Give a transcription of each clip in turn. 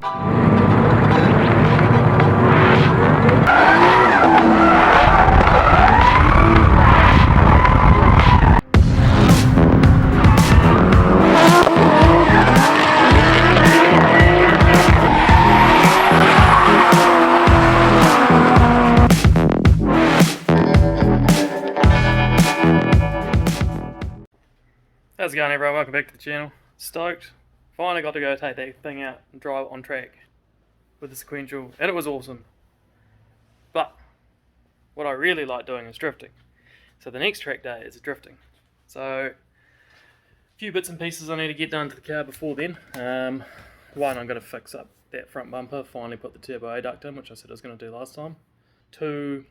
How's it going, everyone? Welcome back to the channel. Stoked. Finally got to go take that thing out and drive it on track with the sequential, and it was awesome. But what I really like doing is drifting. So the next track day is drifting. So a few bits and pieces I need to get done to the car before then. One, I'm going to fix up that front bumper, finally put the turbo A duct in, which I said I was going to do last time. Two,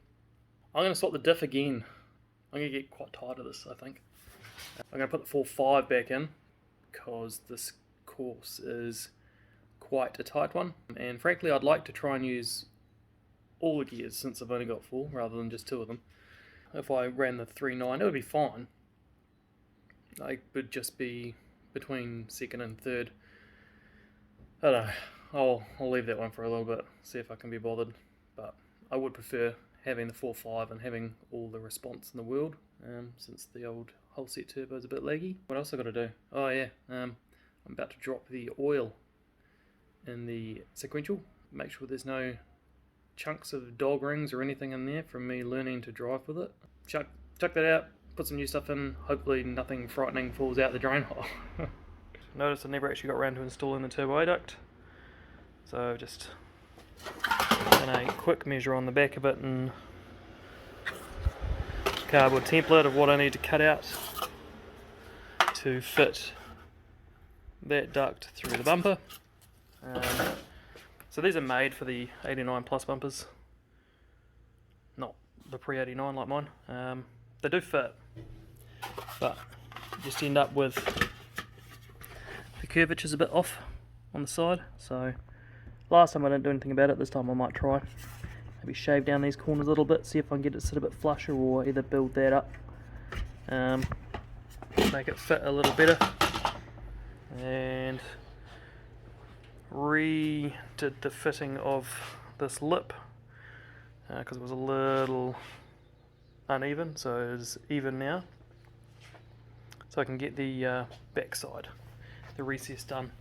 I'm going to swap the diff again. I'm going to get quite tired of this, I think. I'm going to put the 4.5 back in because this course is quite a tight one, and frankly I'd like to try and use all the gears since I've only got 4 rather than just 2 of them. If I ran the 3.9 it would be fine. I would just be between second and third. I don't know, I'll leave that one for a little bit, see if I can be bothered, but I would prefer having the 4.5 and having all the response in the world, since the old whole set turbo is a bit laggy. What else I got to do? Oh yeah, I'm about to drop the oil in the sequential. Make sure there's no chunks of dog rings or anything in there from me learning to drive with it. Chuck that out, put some new stuff in, hopefully nothing frightening falls out the drain hole. Notice I never actually got around to installing the turbo A duct, so just done a quick measure on the back of it and cardboard template of what I need to cut out to fit that duct through the bumper. So these are made for the 89 plus bumpers, not the pre-89 like mine. They do fit, but you just end up with the curvature's a bit off on the side. So last time I didn't do anything about it, this time I might try. Maybe shave down these corners a little bit, see if I can get it to sit a bit flusher, or either build that up, make it fit a little better, and redid the fitting of this lip because it was a little uneven, so it's even now, so I can get the back side, the recess done,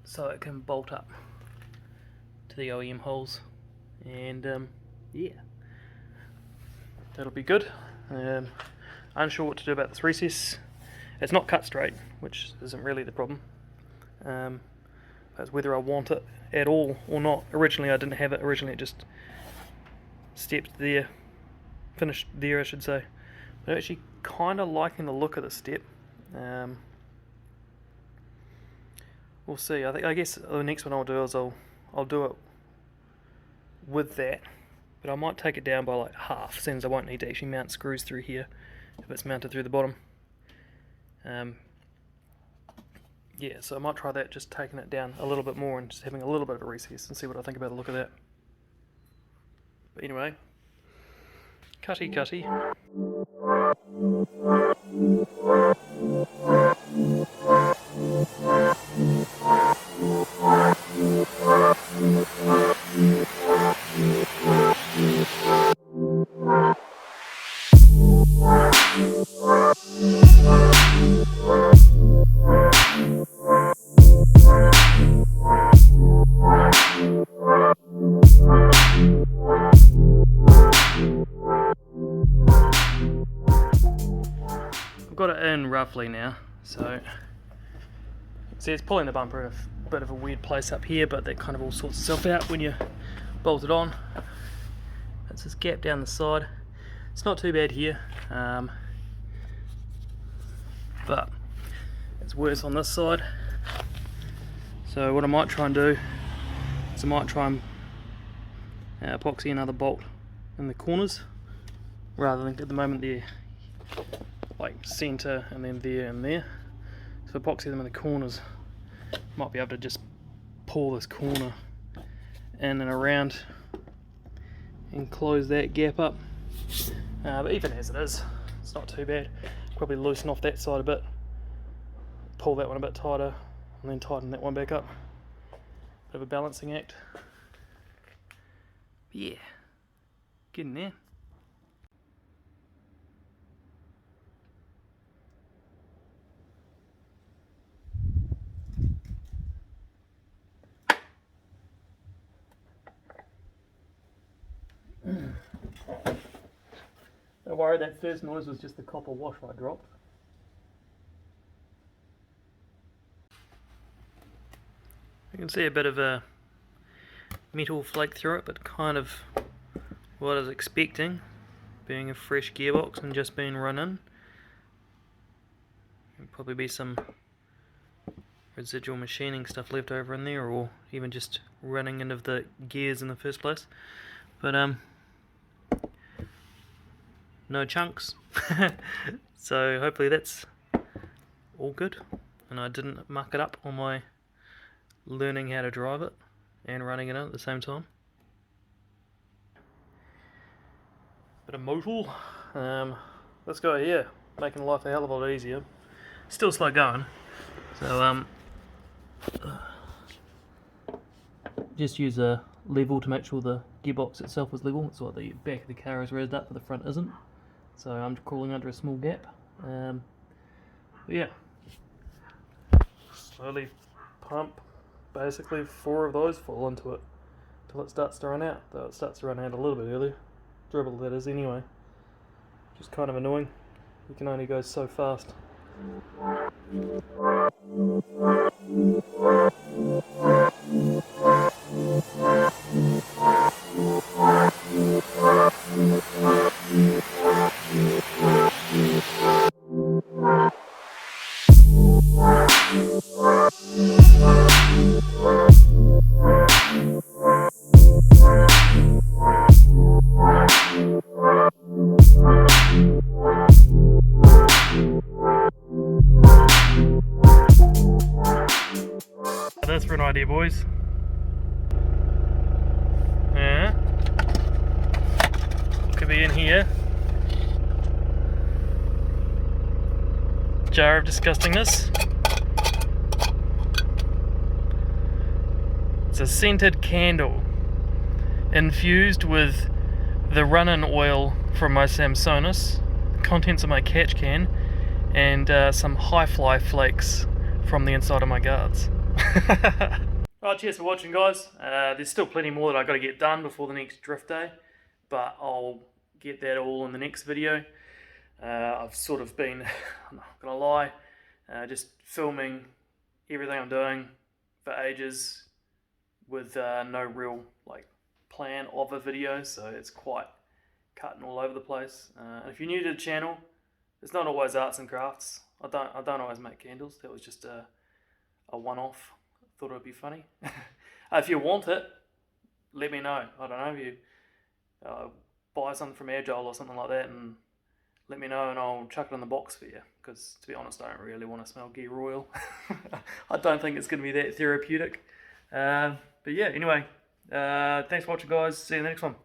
so it can bolt up to the OEM holes. And yeah, that'll be good. Unsure what to do about this recess. It's not cut straight, which isn't really the problem. It's whether I want it at all or not. Originally I didn't have it. Originally it just stepped there, finished there I should say. But I'm actually kind of liking the look of the step. We'll see. I guess the next one I'll do is I'll do it with that, but I might take it down by like half, since I won't need to actually mount screws through here if it's mounted through the bottom. Yeah, so I might try that, just taking it down a little bit more and just having a little bit of a recess and see what I think about the look of that. But anyway, cutty. Got it in roughly now, so see it's pulling the bumper in a bit of a weird place up here, but that kind of all sorts itself out when you bolt it on. It's this gap down the side. It's not too bad here, but it's worse on this side. So what I might try and do is I might try and epoxy another bolt in the corners, rather than at the moment they're like center and then there and there. So epoxy them in the corners, might be able to just pull this corner in and around and close that gap up. But even as it is, it's not too bad. Probably loosen off that side a bit, pull that one a bit tighter, and then tighten that one back up. Bit of a balancing act. But yeah, getting there. Don't worry, that first noise was just the copper wash I dropped. You can see a bit of a metal flake through it, but kind of what I was expecting, being a fresh gearbox and just being run in. There'll probably be some residual machining stuff left over in there, or even just running into the gears in the first place. But no chunks. So hopefully that's all good, and I didn't muck it up on my learning how to drive it and running it in at the same time. Bit of motor. Let's go here, making life a hell of a lot easier. Still slow going, so just use a level to make sure the gearbox itself is level. That's why the back of the car is raised up, but the front isn't. So I'm crawling under a small gap. But yeah, slowly pump. Basically 4 of those fall into it till it starts to run out. Though it starts to run out a little bit earlier. Dribble that is anyway. Just kind of annoying. You can only go so fast. That's for an idea, boys. Yeah. Could be in here. Jar of disgustingness. It's a scented candle infused with the run-in oil from my Samsonus, contents of my catch can, and some high fly flakes from the inside of my guards. Right, cheers for watching, guys. There's still plenty more that I've got to get done before the next drift day, but I'll get that all in the next video. I've sort of been, I'm not gonna lie, just filming everything I'm doing for ages with no real plan of a video, so it's quite cutting all over the place. And if you're new to the channel, it's not always arts and crafts. I don't always make candles. That was just a one-off. Thought it would be funny. If you want it, let me know. I don't know, if you buy something from Agile or something like that, and let me know and I'll chuck it in the box for you, because to be honest, I don't really want to smell gear oil. I don't think it's going to be that therapeutic. But yeah, anyway, thanks for watching, guys. See you in the next one.